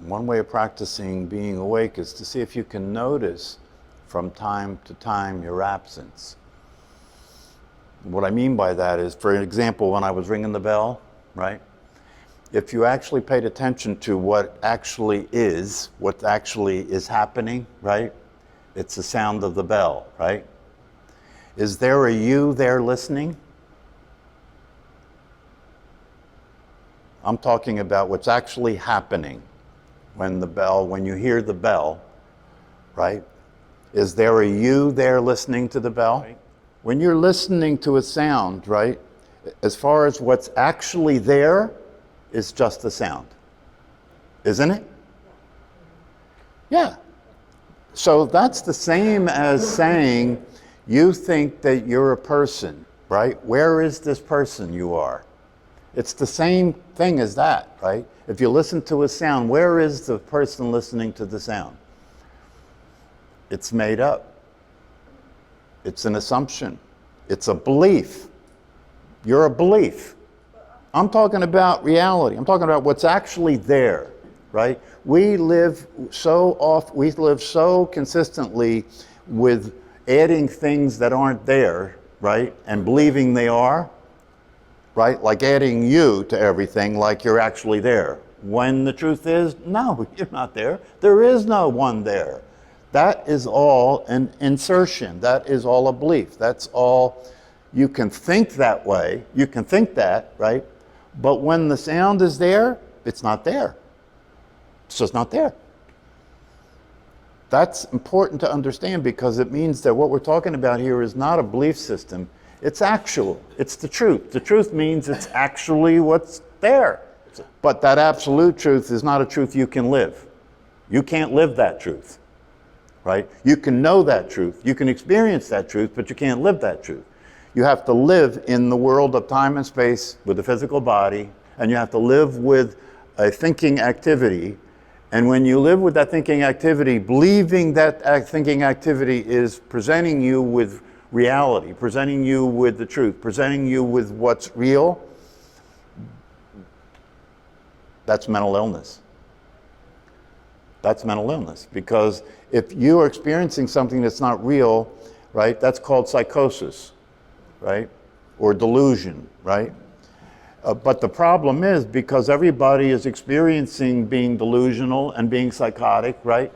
One way of practicing being awake is to see if you can notice from time to time your absence. What I mean by that is, for example, when I was ringing the bell, right? If you actually paid attention to what actually is happening, right? It's the sound of the bell, right? Is there a you there listening? I'm talking about what's actually happening when you hear the bell, right? Is there a you there listening to the bell? Right. When you're listening to a sound, right? As far as what's actually there is just the sound, isn't it? Yeah. So that's the same as saying you think that you're a person, right? Where is this person you are? It's the same thing as that, right? If you listen to a sound, where is the person listening to the sound? It's made up. It's an assumption. It's a belief. You're a belief. I'm talking about reality. I'm talking about what's actually there, right? We live so consistently with adding things that aren't there, right? And believing they are, right? Like adding you to everything like you're actually there. When the truth is, no, you're not there. There is no one there. That is all an insertion. That is all a belief. That's all. You can think that way. You can think that, right? But when the sound is there, it's not there. It's just not there. That's important to understand because it means that what we're talking about here is not a belief system. It's actual. It's the truth. The truth means it's actually what's there. But that absolute truth is not a truth you can live. You can't live that truth, right? You can know that truth. You can experience that truth, but you can't live that truth. You have to live in the world of time and space with the physical body, and you have to live with a thinking activity. And when you live with that thinking activity, believing that thinking activity is presenting you with reality, presenting you with the truth, presenting you with what's real, that's mental illness. That's mental illness. Because if you are experiencing something that's not real, right, that's called psychosis, right? Or delusion, right? But the problem is because everybody is experiencing being delusional and being psychotic, right?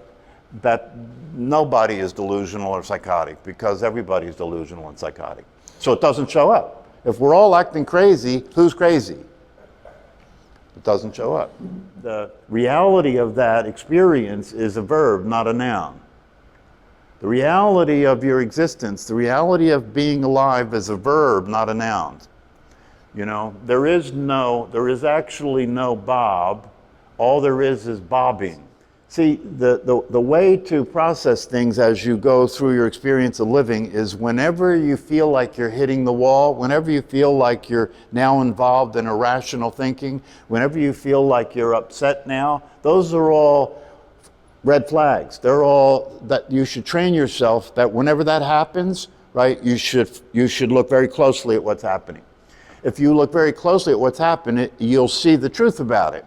That nobody is delusional or psychotic because everybody is delusional and psychotic. So it doesn't show up. If we're all acting crazy, who's crazy? It doesn't show up. The reality of that experience is a verb, not a noun. The reality of your existence, the reality of being alive is a verb, not a noun. You know, there is actually no Bob. All there is bobbing. See, the way to process things as you go through your experience of living is whenever you feel like you're hitting the wall, whenever you feel like you're now involved in irrational thinking, whenever you feel like you're upset now, those are all red flags. They're all that you should train yourself that whenever that happens, right, you should look very closely at what's happening. If you look very closely at what's happening, you'll see the truth about it.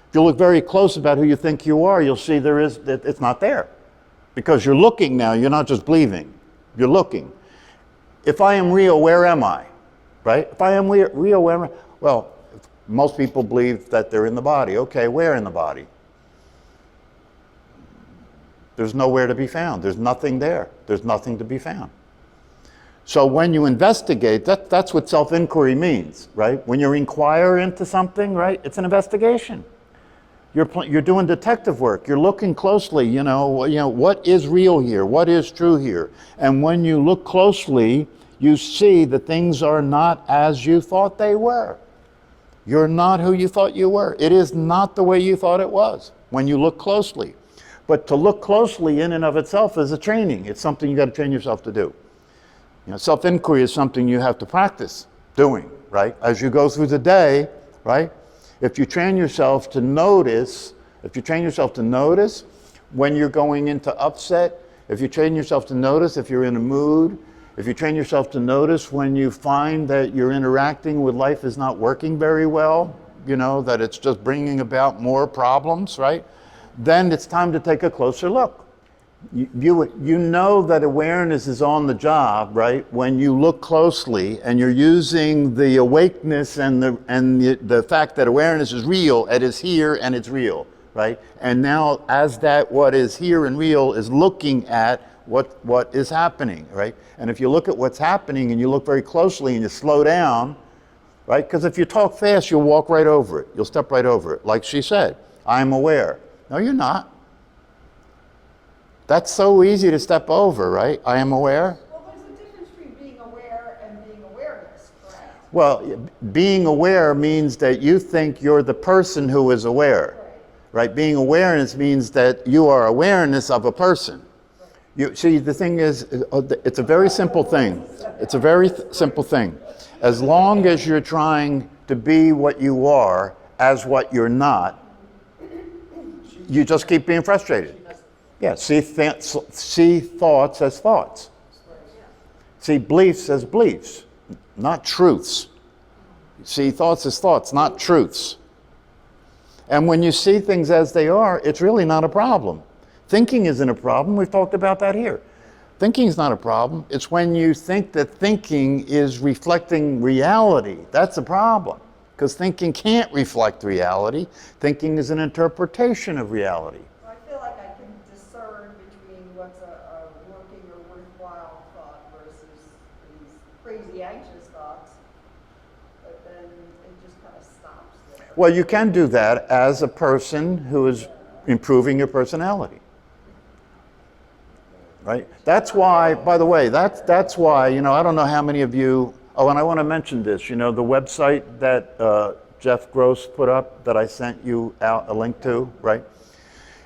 If you look very close about who you think you are, you'll see it's not there. Because you're looking now, you're not just believing. You're looking. If I am real, where am I? Right? If I am real, where am I? Well, most people believe that they're in the body. Okay, where in the body? There's nowhere to be found. There's nothing there. There's nothing to be found. So when you investigate, that's what self-inquiry means, right? When you inquire into something, right, it's an investigation. You're doing detective work. You're looking closely, you know, what is real here? What is true here? And when you look closely, you see that things are not as you thought they were. You're not who you thought you were. It is not the way you thought it was when you look closely. But to look closely in and of itself is a training. It's something you got to train yourself to do. You know, self-inquiry is something you have to practice doing, right? As you go through the day, right? If you train yourself to notice when you're going into upset, if you train yourself to notice if you're in a mood, if you train yourself to notice when you find that you're interacting with life is not working very well, you know, that it's just bringing about more problems, right? then it's time to take a closer look. You know that awareness is on the job, right? When you look closely and you're using the awakeness and the fact that awareness is real, it is here and it's real, right? And now as that what is here and real is looking at what is happening, right? And if you look at what's happening and you look very closely and you slow down, right? Because if you talk fast, you'll walk right over it. You'll step right over it. Like she said, I'm aware. No, you're not. That's so easy to step over, right? I am aware. Well, there's a difference between being aware and being awareness, correct? Well, being aware means that you think you're the person who is aware, right? Being awareness means that you are awareness of a person. You see, the thing is, it's a very simple thing. It's a very simple thing. As long as you're trying to be what you are as what you're not, you just keep being frustrated. Yeah, see thoughts as thoughts. See beliefs as beliefs, not truths. See thoughts as thoughts, not truths. And when you see things as they are, it's really not a problem. Thinking isn't a problem. We've talked about that here. Thinking is not a problem. It's when you think that thinking is reflecting reality. That's a problem. Because thinking can't reflect reality. Thinking is an interpretation of reality. I feel like I can discern between what's a working or worthwhile thought versus these crazy anxious thoughts, but then it just kind of stops there. Well, you can do that as a person who is improving your personality. Right? That's why, by the way, that's why, I don't know how many of you, and I want to mention this, the website that Jeff Gross put up that I sent you out a link to, right?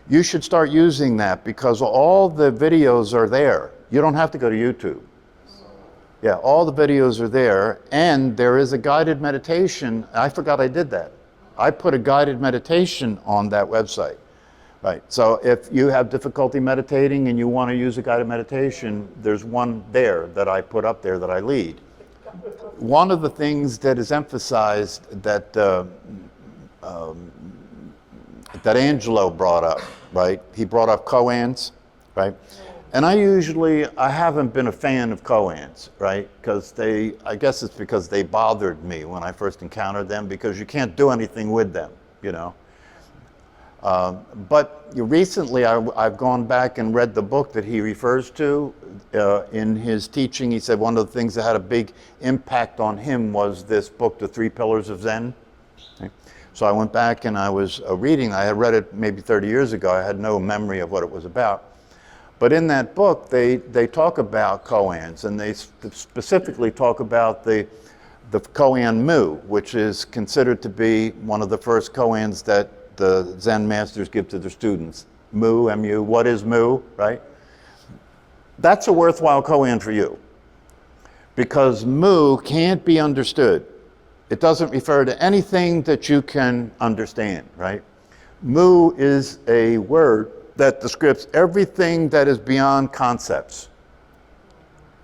You should start using that because all the videos are there. You don't have to go to YouTube. Yeah, all the videos are there, and there is a guided meditation. I forgot I did that. I put a guided meditation on that website. Right, so if you have difficulty meditating and you want to use a guided meditation, there's one there that I put up there that I lead. One of the things that is emphasized that that Angelo brought up, right? He brought up koans, right? And I haven't been a fan of koans, right? Because I guess it's because they bothered me when I first encountered them because you can't do anything with them, But recently I've gone back and read the book that he refers to in his teaching. He said one of the things that had a big impact on him was this book, The Three Pillars of Zen. Okay. So I went back and I was reading. I had read it maybe 30 years ago. I had no memory of what it was about. But in that book, they talk about koans, and they specifically talk about the koan mu, which is considered to be one of the first koans that the Zen masters give to their students. Mu, M-U, what is mu, right? That's a worthwhile koan for you. Because mu can't be understood. It doesn't refer to anything that you can understand, right? Mu is a word that describes everything that is beyond concepts.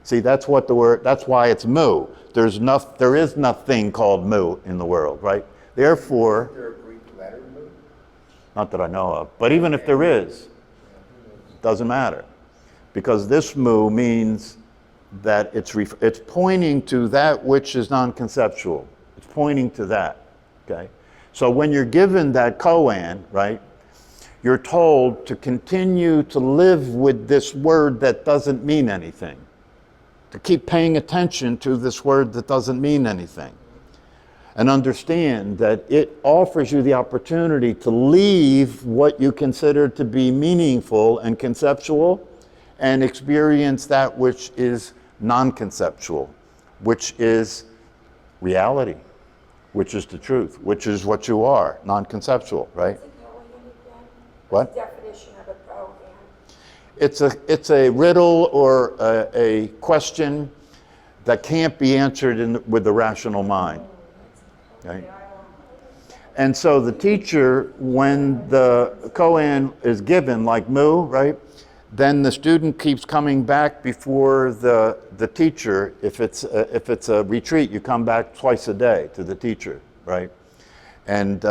See, that's why it's mu. There is nothing called mu in the world, right? Therefore, not that I know of, but even if there is, doesn't matter. Because this mu means that it's pointing to that which is non-conceptual. It's pointing to that, okay? So when you're given that koan, right, you're told to continue to live with this word that doesn't mean anything. To keep paying attention to this word that doesn't mean anything. And understand that it offers you the opportunity to leave what you consider to be meaningful and conceptual and experience that which is non-conceptual, which is reality, which is the truth, which is what you are, non-conceptual, right? What? What's the definition of a koan? It's a riddle or a question that can't be answered with the rational mind. Right? And so the teacher, when the koan is given, like mu, right, then the student keeps coming back before the teacher. If it's a retreat, you come back twice a day to the teacher, right? And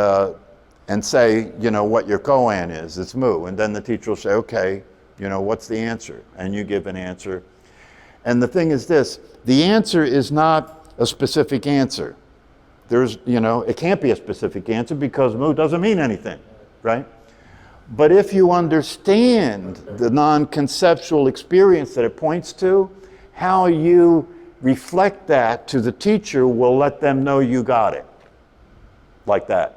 and say, you know, what your koan is. It's mu. And then the teacher will say, okay, you know, what's the answer? And you give an answer. And the thing is this, the answer is not a specific answer. There's, you know, it can't be a specific answer because mu doesn't mean anything, right? But if you understand the non-conceptual experience that it points to, how you reflect that to the teacher will let them know you got it, like that.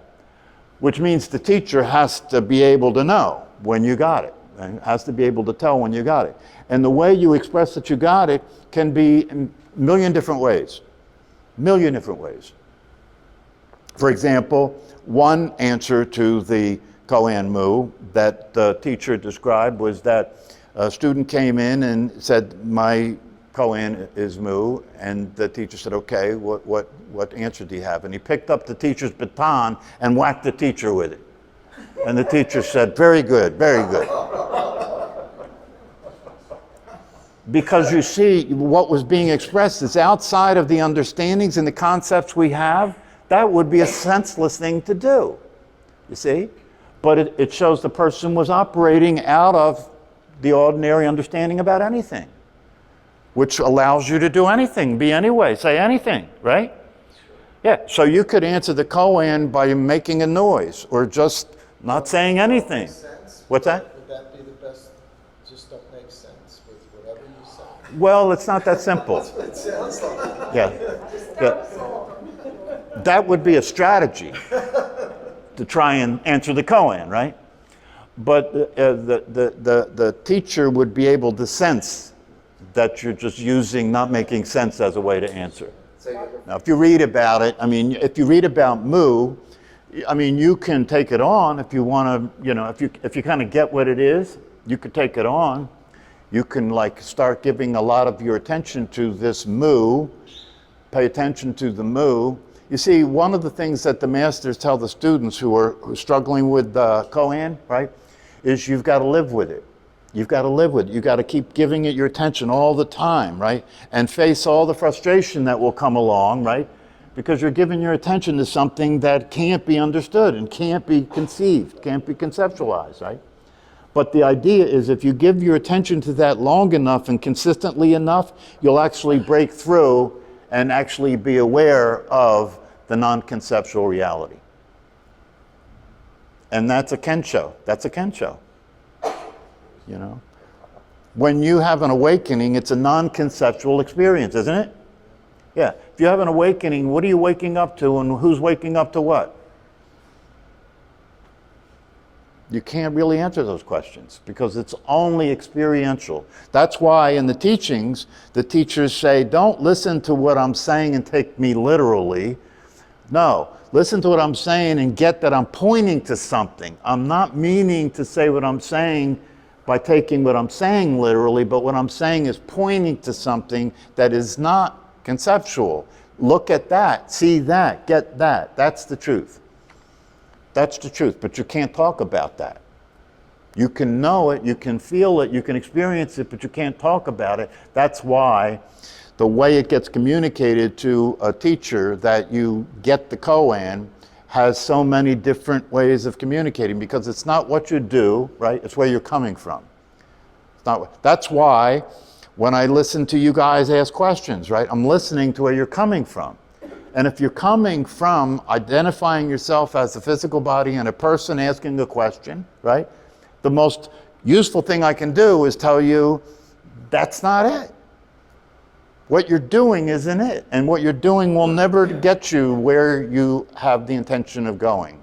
Which means the teacher has to be able to know when you got it, and has to be able to tell when you got it. And the way you express that you got it can be in a million different ways. Million different ways. For example, one answer to the koan mu that the teacher described was that a student came in and said, my koan is mu, and the teacher said, okay, what answer do you have? And he picked up the teacher's baton and whacked the teacher with it. And the teacher said, very good, very good. Because you see, what was being expressed is outside of the understandings and the concepts we have. That would be a senseless thing to do, you see? But it shows the person was operating out of the ordinary understanding about anything, which allows you to do anything, be anyway, say anything, right? Yeah, so you could answer the koan by making a noise or just not saying anything. What's that? Would that be the best, just don't make sense with whatever you say? Well, it's not that simple. It sounds like. Yeah. Yeah. That would be a strategy to try and answer the koan, right? But the teacher would be able to sense that you're just using not making sense as a way to answer. Now, if you read about it, I mean, if you read about mu, I mean, you can take it on if you want to, you know, if you kind of get what it is, you could take it on. You can like start giving a lot of your attention to this mu, pay attention to the mu. You see, one of the things that the masters tell the students who are struggling with koan, right, is you've got to live with it. You've got to live with it. You've got to keep giving it your attention all the time, right? And face all the frustration that will come along, right? Because you're giving your attention to something that can't be understood and can't be conceived, can't be conceptualized, right? But the idea is if you give your attention to that long enough and consistently enough, you'll actually break through and actually be aware of the non-conceptual reality. And that's a kensho. That's a kensho. You know, when you have an awakening, it's a non-conceptual experience, isn't it? Yeah. If you have an awakening, what are you waking up to, and who's waking up to what? You can't really answer those questions because it's only experiential. That's why in the teachings, the teachers say, don't listen to what I'm saying and take me literally. No, listen to what I'm saying and get that I'm pointing to something. I'm not meaning to say what I'm saying by taking what I'm saying literally, but what I'm saying is pointing to something that is not conceptual. Look at that, see that, get that. That's the truth. That's the truth, but you can't talk about that. You can know it, you can feel it, you can experience it, but you can't talk about it. That's why the way it gets communicated to a teacher that you get the koan has so many different ways of communicating, because it's not what you do, right? It's where you're coming from. It's not. That's why when I listen to you guys ask questions, right? I'm listening to where you're coming from. And if you're coming from identifying yourself as a physical body and a person asking a question, right? The most useful thing I can do is tell you that's not it. What you're doing isn't it. And what you're doing will never get you where you have the intention of going.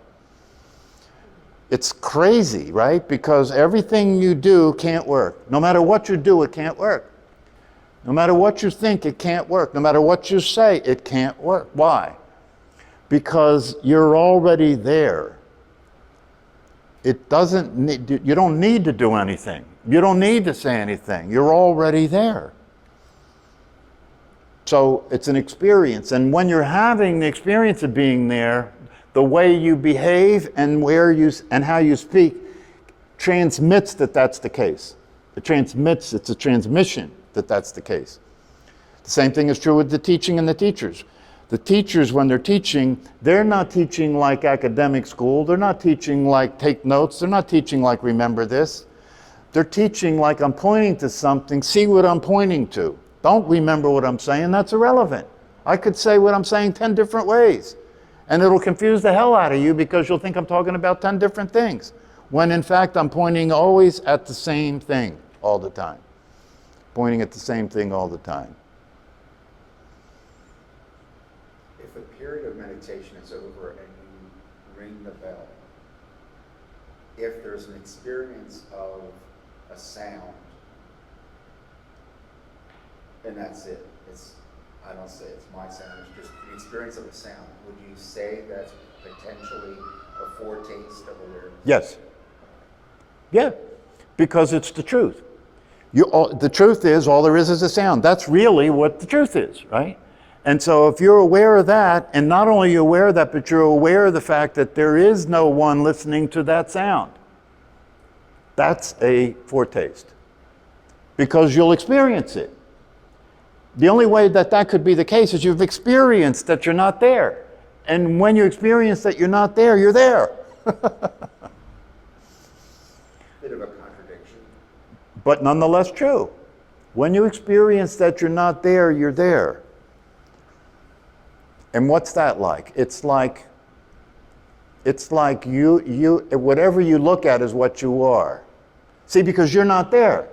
It's crazy, right? Because everything you do can't work. No matter what you do, it can't work. No matter what you think, it can't work. No matter what you say, it can't work. Why? Because you're already there. It doesn't need, you don't need to do anything. You don't need to say anything. You're already there. So it's an experience. And when you're having the experience of being there, the way you behave and where you and how you speak transmits that that's the case. It transmits, it's a transmission that that's the case. The same thing is true with the teaching and the teachers. The teachers, when they're teaching, they're not teaching like academic school. They're not teaching like take notes. They're not teaching like remember this. They're teaching like I'm pointing to something. See what I'm pointing to. Don't remember what I'm saying. That's irrelevant. I could say what I'm saying 10 different ways. And it'll confuse the hell out of you because you'll think I'm talking about 10 different things. When in fact, I'm pointing always at the same thing all the time. Pointing at the same thing all the time. If a period of meditation is over and you ring the bell, if there's an experience of a sound, and that's it, I don't say it's my sound, it's just the experience of a sound, would you say that's potentially a foretaste of awareness? Yes. Yeah, because it's the truth. The truth is, all there is a sound. That's really what the truth is, right? And so if you're aware of that, and not only are you aware of that, but you're aware of the fact that there is no one listening to that sound, that's a foretaste. Because you'll experience it. The only way that that could be the case is you've experienced that you're not there. And when you experience that you're not there, you're there. Bit of a contradiction. But nonetheless true. When you experience that you're not there, you're there. And what's that like? It's like you whatever you look at is what you are. See, because you're not there.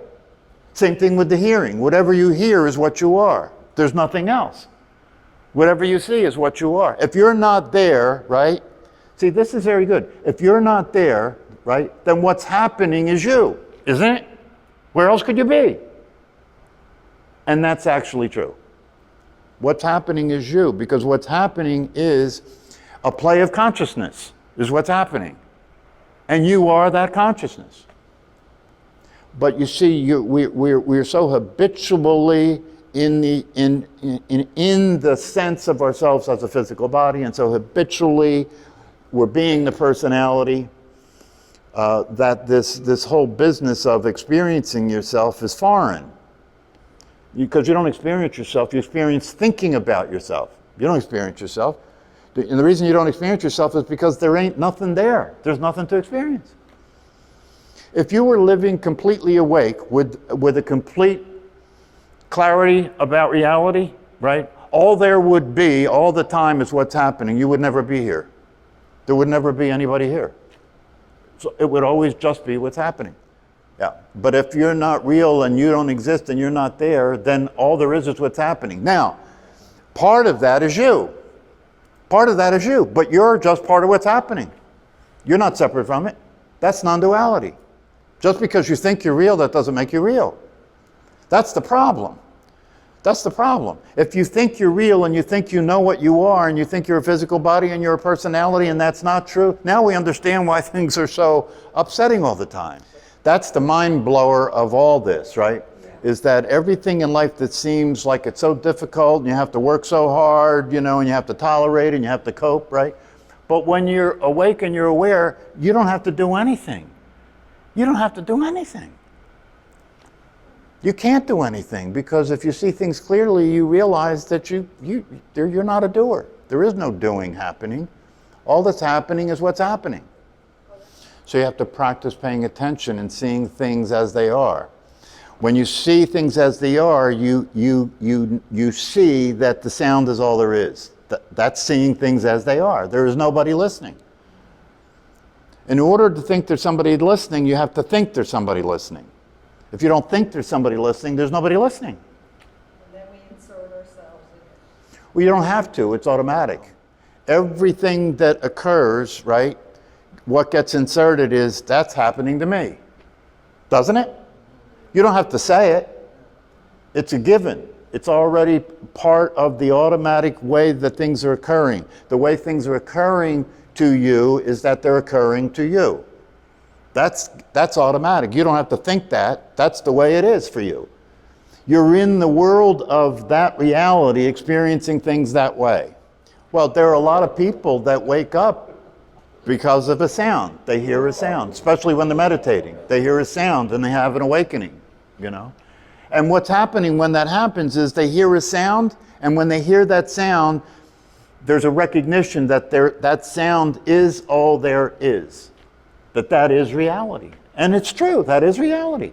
Same thing with the hearing. Whatever you hear is what you are. There's nothing else. Whatever you see is what you are. If you're not there, right? See, this is very good. If you're not there, right, then what's happening is you, isn't it? Where else could you be? And that's actually true. What's happening is you, because what's happening is a play of consciousness is what's happening. And you are that consciousness. But you see, we're so habitually in the sense of ourselves as a physical body, and so habitually we're being the personality, that this whole business of experiencing yourself is foreign. Because you don't experience yourself, you experience thinking about yourself. You don't experience yourself. And the reason you don't experience yourself is because there ain't nothing there. There's nothing to experience. If you were living completely awake with a complete clarity about reality, right? All there would be all the time is what's happening. You would never be here. There would never be anybody here. So it would always just be what's happening. Yeah. But if you're not real and you don't exist and you're not there, then all there is what's happening. Now, part of that is you. Part of that is you. But you're just part of what's happening. You're not separate from it. That's non-duality. Just because you think you're real, that doesn't make you real. That's the problem. That's the problem. If you think you're real and you think you know what you are and you think you're a physical body and you're a personality and that's not true, now we understand why things are so upsetting all the time. That's the mind blower of all this, right? Is that everything in life that seems like it's so difficult and you have to work so hard, you know, and you have to tolerate and you have to cope, right? But when you're awake and you're aware, you don't have to do anything. You don't have to do anything. You can't do anything because if you see things clearly, you realize that you're not a doer. There is no doing happening. All that's happening is what's happening. So you have to practice paying attention and seeing things as they are. When you see things as they are, you see that the sound is all there is. That's seeing things as they are. There is nobody listening. In order to think there's somebody listening, you have to think there's somebody listening. If you don't think there's somebody listening, there's nobody listening. And then we insert ourselves in it. Well, you don't have to. It's automatic. Everything that occurs, right, what gets inserted is, that's happening to me. Doesn't it? You don't have to say it. It's a given. It's already part of the automatic way that things are occurring. The way things are occurring to you is that they're occurring to you. That's automatic. You don't have to think that. That's the way it is for you. You're in the world of that reality, experiencing things that way. Well, there are a lot of people that wake up because of a sound. They hear a sound, especially when they're meditating. They hear a sound and they have an awakening, you know. And what's happening when that happens is they hear a sound, and when they hear that sound, there's a recognition that that sound is all there is, that is reality. And it's true, that is reality.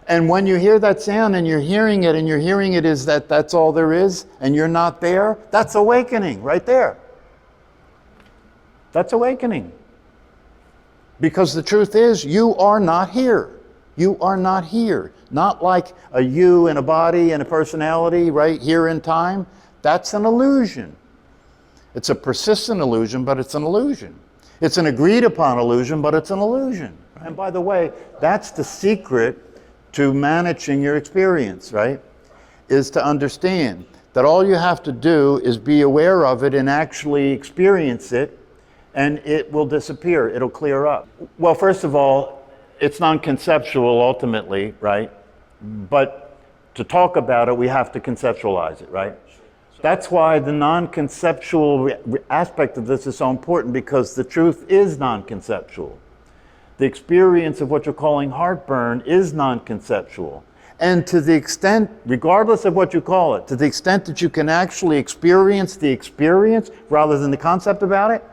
And when you hear that sound and you're hearing it is that's all there is, and you're not there, that's awakening right there. That's awakening. Because the truth is, you are not here. You are not here. Not like a you and a body and a personality right here in time. That's an illusion. It's a persistent illusion, but it's an illusion. It's an agreed upon illusion, but it's an illusion. And by the way, that's the secret to managing your experience, right? Is to understand that all you have to do is be aware of it and actually experience it, and it will disappear. It'll clear up. Well, first of all, it's non-conceptual ultimately, right? But to talk about it, we have to conceptualize it, right? That's why the non-conceptual aspect of this is so important, because the truth is non-conceptual. The experience of what you're calling heartburn is non-conceptual. And to the extent, regardless of what you call it, to the extent that you can actually experience the experience rather than the concept about it,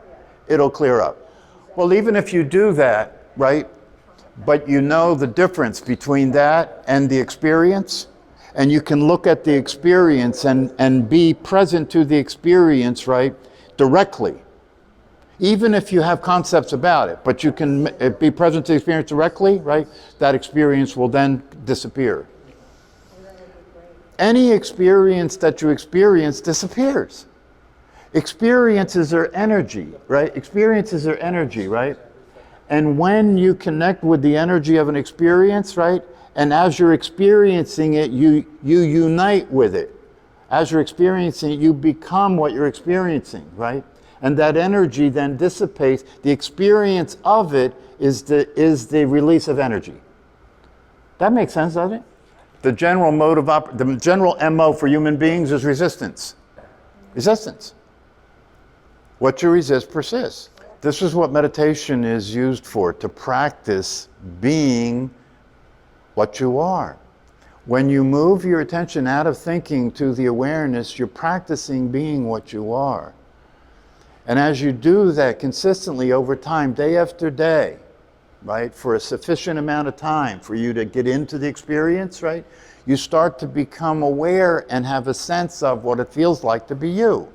it'll clear up. Well, even if you do that, right, but you know the difference between that and the experience, and you can look at the experience and be present to the experience, right, directly. Even if you have concepts about it, but you can be present to the experience directly, right, that experience will then disappear. Any experience that you experience disappears. Experiences are energy, right? Experiences are energy, right? And when you connect with the energy of an experience, right, and as you're experiencing it, you unite with it. As you're experiencing it, you become what you're experiencing, right? And that energy then dissipates. The experience of it is the release of energy. That makes sense, doesn't it? The general mode of the general MO for human beings is resistance. Resistance. What you resist persists. This is what meditation is used for, to practice being what you are. When you move your attention out of thinking to the awareness, you're practicing being what you are. And as you do that consistently over time, day after day, right, for a sufficient amount of time for you to get into the experience, right, you start to become aware and have a sense of what it feels like to be you.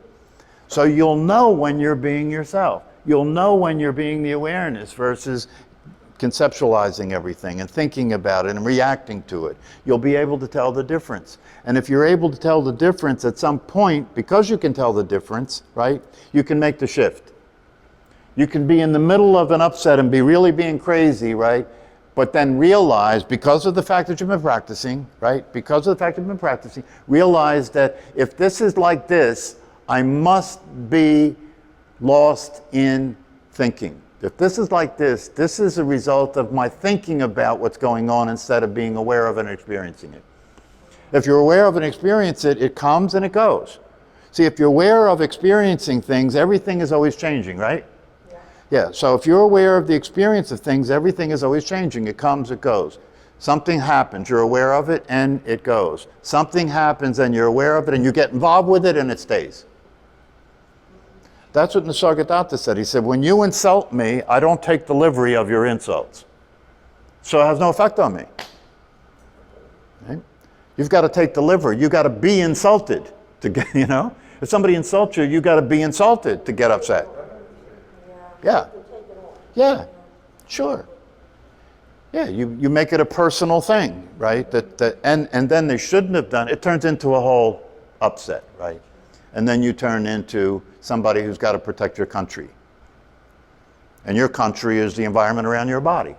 So you'll know when you're being yourself. You'll know when you're being the awareness versus conceptualizing everything and thinking about it and reacting to it. You'll be able to tell the difference. And if you're able to tell the difference at some point, because you can tell the difference, right, you can make the shift. You can be in the middle of an upset and be really being crazy, right, but then realize, because of the fact that you've been practicing, right, because of the fact that you've been practicing, realize that if this is like this, I must be lost in thinking. If this is like this is a result of my thinking about what's going on instead of being aware of it and experiencing it. If you're aware of and experience it, it comes and it goes. See, if you're aware of experiencing things, everything is always changing, right? Yeah, so if you're aware of the experience of things, everything is always changing. It comes, it goes. Something happens, you're aware of it, and it goes. Something happens, and you're aware of it, and you get involved with it, and it stays. That's what Nisargadatta said. He said, when you insult me, I don't take delivery of your insults. So it has no effect on me. Right? You've got to take delivery. You've got to be insulted to get, you know? If somebody insults you, you've got to be insulted to get upset. Yeah. Yeah. Sure. Yeah, you make it a personal thing, right? And then they shouldn't have done it. It turns into a whole upset, right? And then you turn into somebody who's got to protect your country. And your country is the environment around your body.